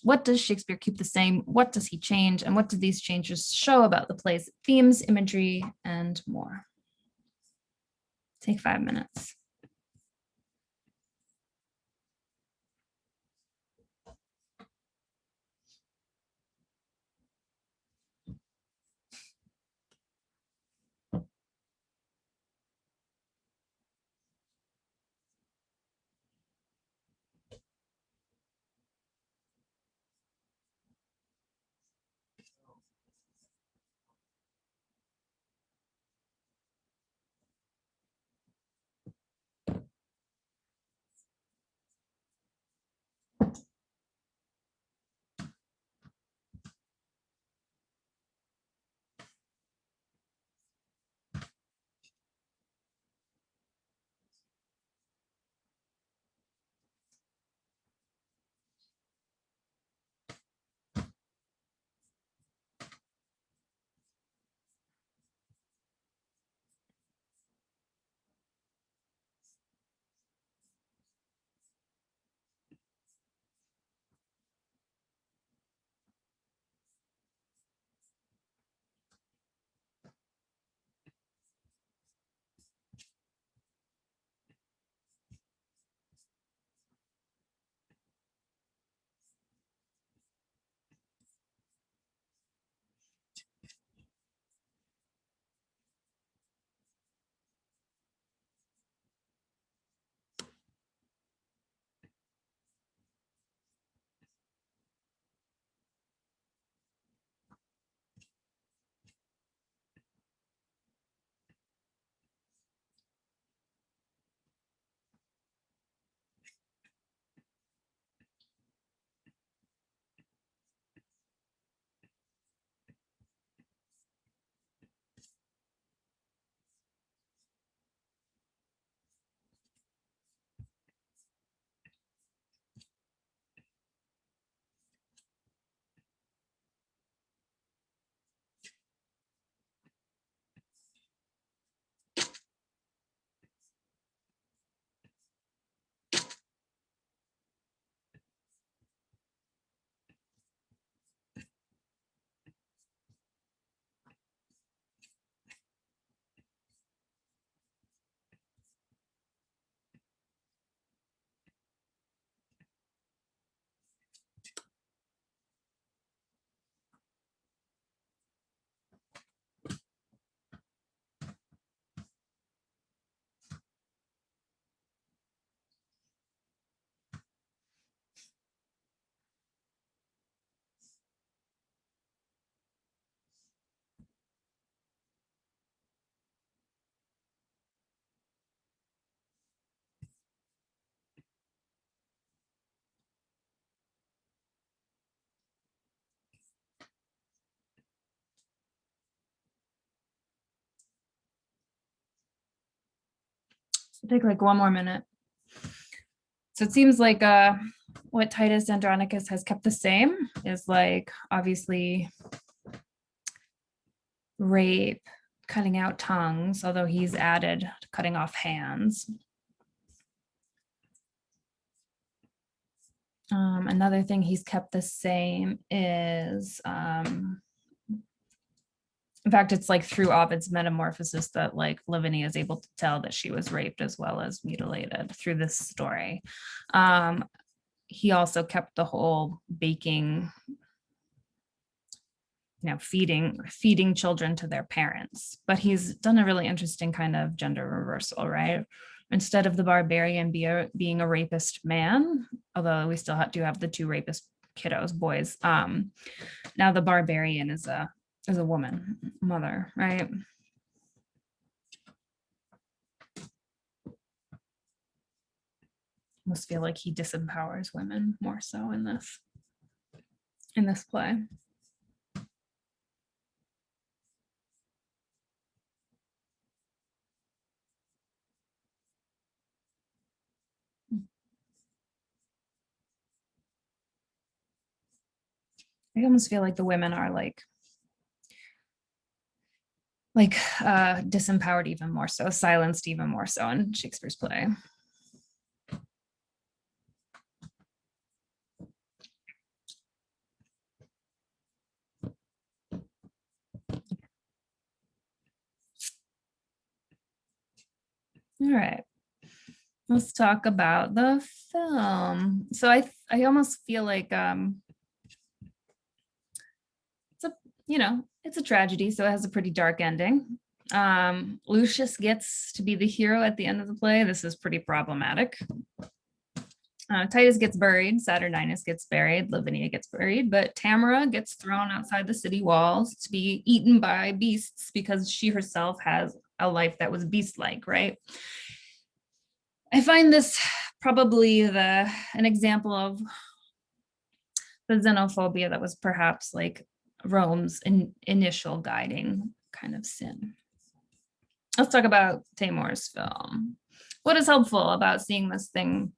What does Shakespeare keep the same? What does he change? And what do these changes show about the play's themes, imagery, and more? Take 5 minutes. Take like one more minute. So it seems like what Titus Andronicus has kept the same is like obviously rape, cutting out tongues, although he's added cutting off hands. Another thing he's kept the same is, in fact, it's like through Ovid's metamorphosis that like Lavinia is able to tell that she was raped as well as mutilated through this story. He also kept the whole baking, feeding children to their parents, but he's done a really interesting kind of gender reversal, right? Instead of the barbarian being a rapist man, although we still do have the 2 rapist kiddos, boys, now the barbarian is a woman, mother, right? Almost feel like he disempowers women more so in this play. I almost feel like the women are like disempowered even more so, silenced even more so in Shakespeare's play. All right, let's talk about the film. So I almost feel like it's a tragedy, so it has a pretty dark ending. Lucius gets to be the hero at the end of the play. This is pretty problematic. Titus gets buried, Saturninus gets buried, Lavinia gets buried, but Tamara gets thrown outside the city walls to be eaten by beasts because she herself has a life that was beast-like, right? I find this probably an example of the xenophobia that was perhaps like Rome's initial guiding kind of sin. Let's talk about Tamor's film. What is helpful about seeing this thing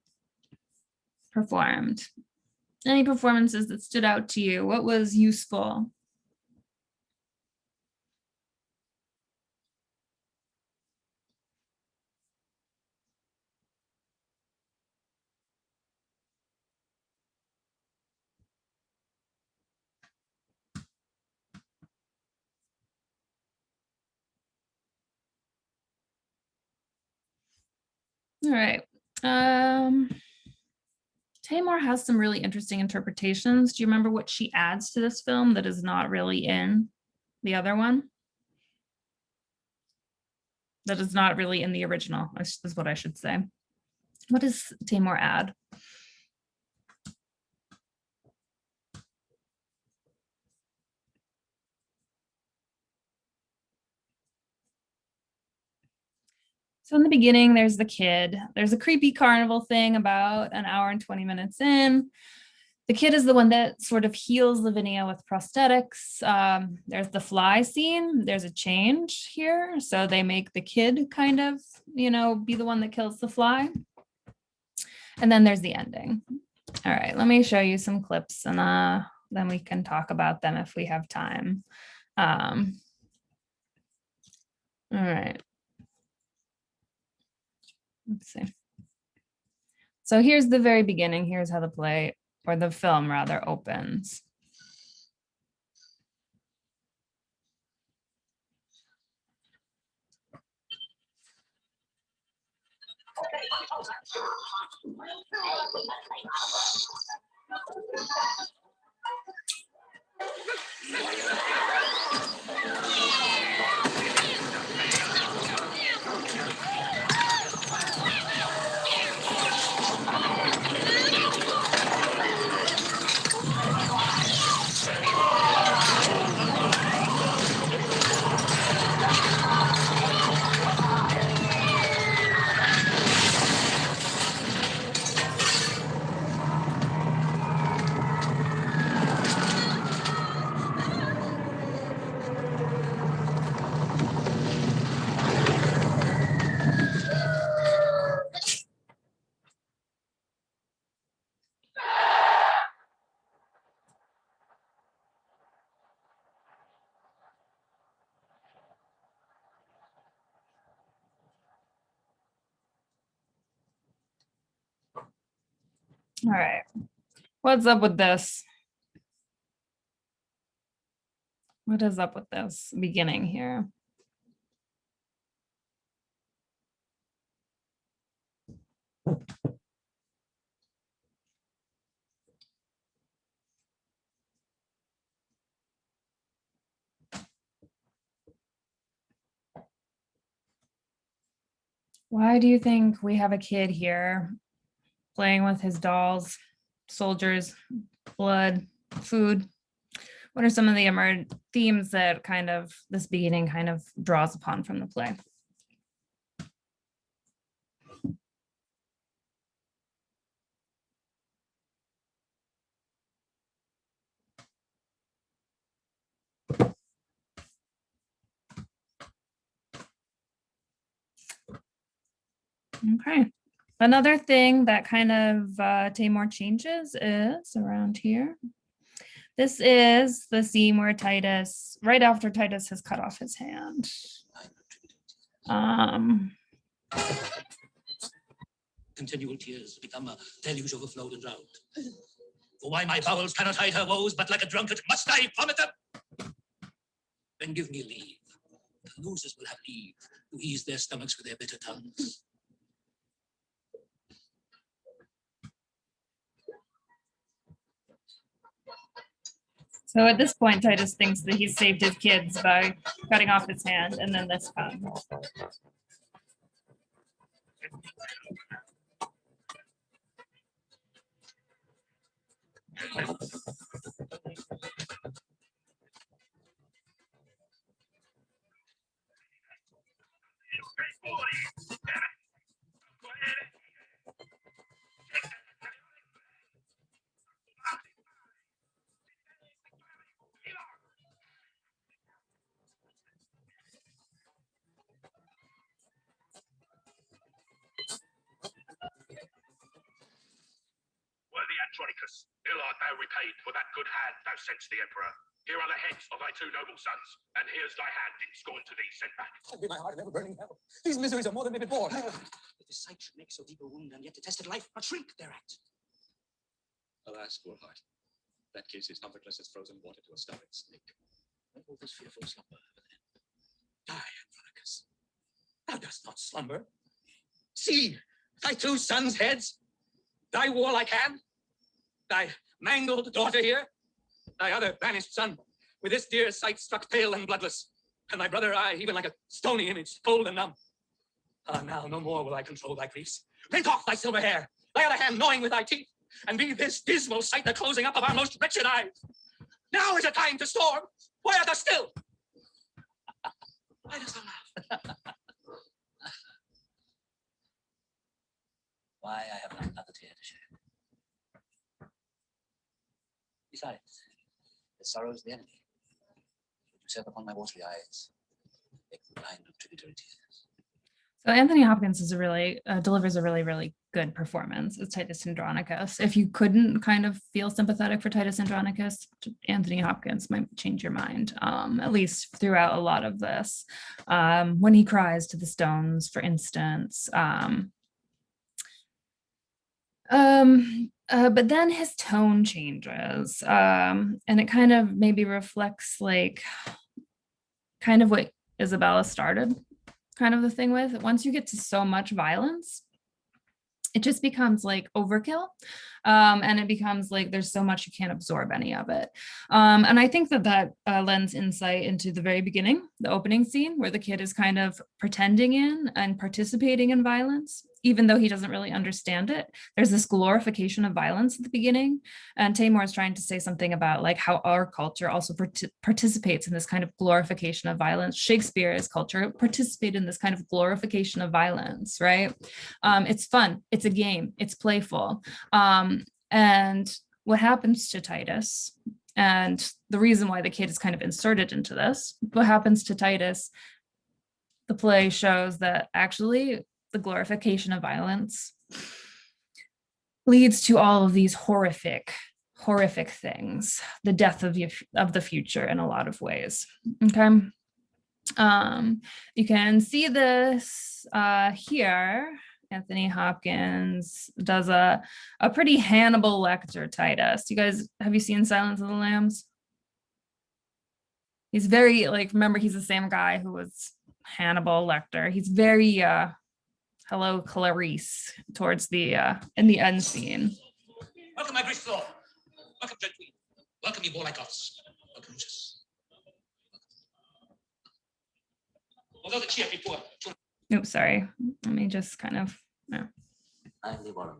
performed? Any performances that stood out to you? What was useful? All right. Tamar has some really interesting interpretations. Do you remember what she adds to this film that is not really in the other one? That is not really in the original, is what I should say. What does Tamar add? So in the beginning, there's the kid. There's a creepy carnival thing about an hour and 20 minutes in. The kid is the one that sort of heals Lavinia with prosthetics. There's the fly scene. There's a change here. So they make the kid kind of, be the one that kills the fly. And then there's the ending. All right, let me show you some clips and then we can talk about them if we have time. All right. Let's see. So here's the very beginning. Here's how the play, or the film rather, opens. All right. What's up with this? What is up with this beginning here? Why do you think we have a kid here playing with his dolls, soldiers, blood, food? What are some of the themes that kind of this beginning kind of draws upon from the play? Okay. Another thing that kind of Tamor changes is around here. This is the scene where Titus, right after Titus has cut off his hand. Continual tears become a deluge overflowed and drowned. For why my bowels cannot hide her woes, but like a drunkard must I vomit them? Then give me leave. The losers will have leave to ease their stomachs with their bitter tongues. So at this point, Titus thinks that he's saved his kids by cutting off his hand, and then this comes. Worthy Andronicus, ill art thou repaid for that good hand thou sent'st the emperor. Here are the heads of thy two noble sons, and here's thy hand in scorn to thee sent back. Oh, be my heart in ever-burning hell. These miseries are more than may be borne. That this sight should make so deep a wound, and yet detested life not shrink thereat. Alas, poor heart. That case is comfortless as frozen water to a starving snake. When will this fearful slumber ever end? Die, Andronicus. Thou dost not slumber. See, thy two sons' heads, thy warlike hand, thy mangled daughter here, thy other banished son, with this dear sight struck pale and bloodless, and thy brother I, even like a stony image, cold and numb. Ah, now no more will I control thy griefs. Rake off thy silver hair, thy other hand gnawing with thy teeth, and be this dismal sight the closing up of our most wretched eyes. Now is a time to storm. Why art thou still? Why dost thou laugh? Why, I have not another tear to shed. Besides, the sorrow is the enemy. Should you set upon my watery eyes, make them blind of tributary tears. So Anthony Hopkins is delivers a really good performance as Titus Andronicus. If you couldn't kind of feel sympathetic for Titus Andronicus, Anthony Hopkins might change your mind, at least throughout a lot of this. When he cries to the stones, for instance. But then his tone changes, and it kind of maybe reflects like kind of what Isabella started kind of the thing with. Once you get to so much violence, it just becomes like overkill. And it becomes like there's so much you can't absorb any of it. And I think that lends insight into the very beginning, the opening scene where the kid is kind of pretending in and participating in violence, even though he doesn't really understand it. There's this glorification of violence at the beginning. And Tamor is trying to say something about like how our culture also participates in this kind of glorification of violence. Shakespeare's culture participated in this kind of glorification of violence, right? It's fun, it's a game, it's playful. And what happens to Titus, and the reason why the kid is kind of inserted into this, what happens to Titus, the play shows that actually the glorification of violence leads to all of these horrific things, the death of the future in a lot of ways. Okay. You can see this here Anthony Hopkins does a pretty Hannibal Lecter Titus. You guys, have you seen Silence of the Lambs? He's very, like, remember, he's the same guy who was Hannibal Lecter. He's very hello Clarice towards the in the end scene. Welcome, my gracious lord. Welcome, gentlemen. Welcome, you warlike gods. Welcome, Lucius. Although the chief be poor, Oops, sorry. Let me just kind of, no. I am the warrant.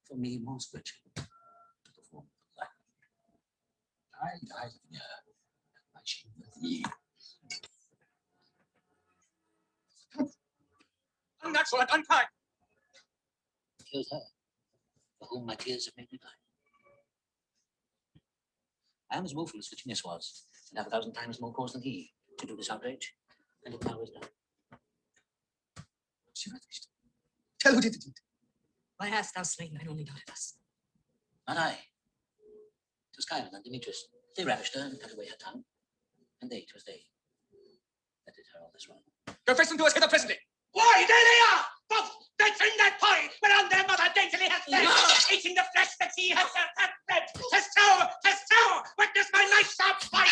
For me, most rich to perform the life. I died of the my shame with thee. Unnatural and unkind. Here's her, for whom my tears have made me blind. I am as woeful as Virginius was, and have 1,000 times more cause than he to do this outrage, and it now is done. She ravished. Tell who did the deed. Why hast thou slain thine only daughter? Not I. It was Chiron and Demetrius. They ravished her and cut away her tongue. And they, 'twas they that did her all this wrong. Go fetch them to us hither presently. Why, there they are! Both that in that pie, whereon their mother daintily hath fed, eating the flesh that she herself hath fed. 'Tis so, witness my knife sharp bite.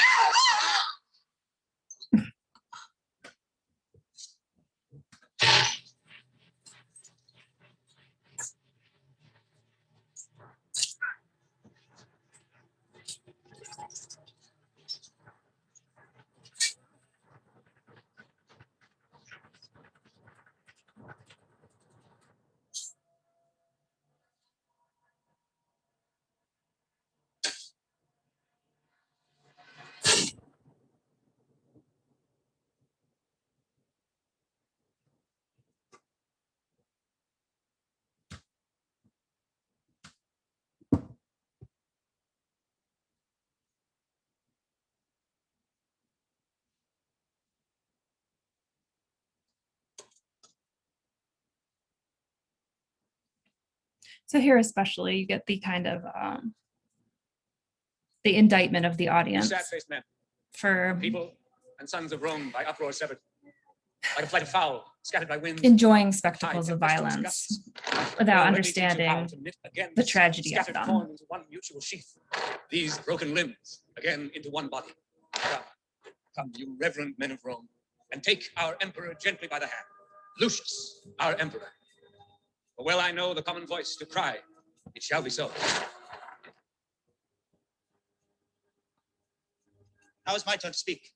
So here especially, you get the kind of the indictment of the audience Sad-faced men, for people and sons of Rome by uproar severed, like a flight of fowl scattered by winds. enjoying spectacles High of tempestuous violence gusts. without Oh, when we teach you how understanding to knit again the this tragedy of scattered them. corn into one mutual sheath. These broken limbs again into one body. Come, come, you reverend men of Rome, and take our emperor gently by the hand. Lucius, our emperor. For well I know the common voice to cry, it shall be so. Now is my turn to speak.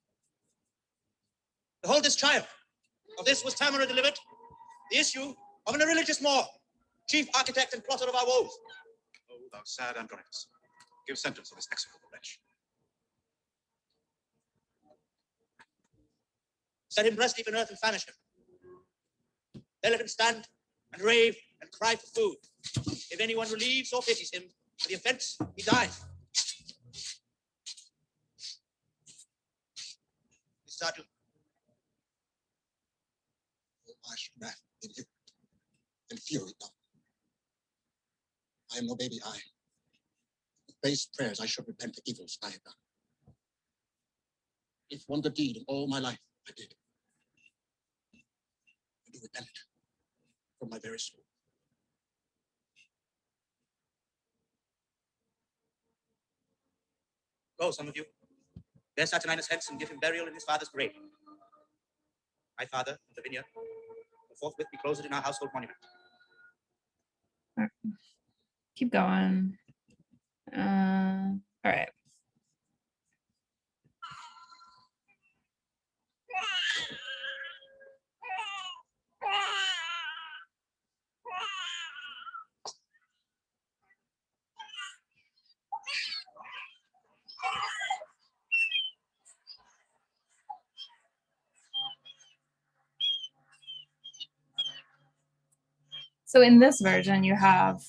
Behold this child. Of this was Tamara delivered, the issue of an irreligious Moor, chief architect and plotter of our woes. Oh, thou sad Andronicus, give sentence of this execrable wretch. Set him breast deep in earth and famish him. There let him stand and rave and cry for food. If anyone relieves or pities him for the offense, he dies. Sergeant. I should wrath in you, in fury now. I am no baby, I. With base prayers I should repent the evils I have done. If one good deed in all my life I did, I do repent it from my very soul. Go, some of you. Bear Saturninus hence and give him burial in his father's grave. My father, Lavinia, will forthwith be closed in our household monument. Keep going. All right. So in this version, you have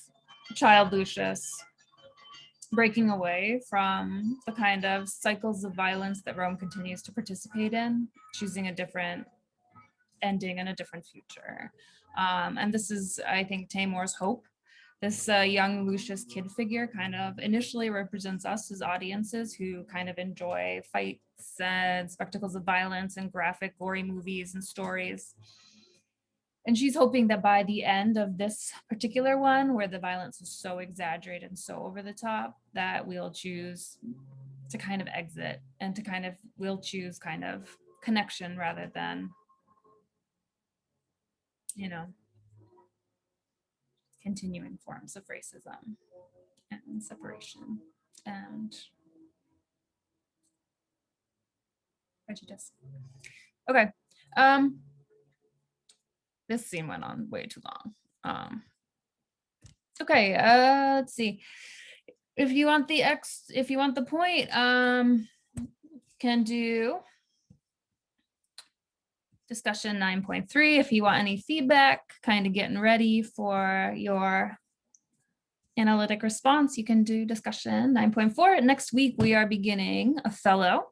child Lucius breaking away from the kind of cycles of violence that Rome continues to participate in, choosing a different ending and a different future. And this is, I think, Tamor's hope. This young Lucius kid figure kind of initially represents us as audiences who kind of enjoy fights and spectacles of violence and graphic, gory movies and stories. And she's hoping that by the end of this particular one, where the violence is so exaggerated and so over the top, that we'll choose to kind of exit and to kind of, we'll choose kind of connection rather than, you know, continuing forms of racism and separation and prejudice. Okay. This scene went on way too long. Okay, let's see. If you want the point, can do discussion 9.3. If you want any feedback, kind of getting ready for your analytic response, you can do discussion 9.4. Next week, we are beginning Othello,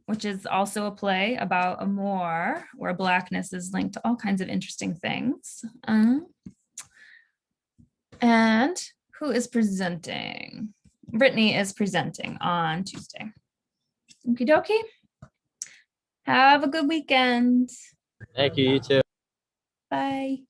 which is also a play about a Moor where Blackness is linked to all kinds of interesting things. And who is presenting? Brittany is presenting on Tuesday. Okie dokie. Have a good weekend. Thank you, you too. Bye.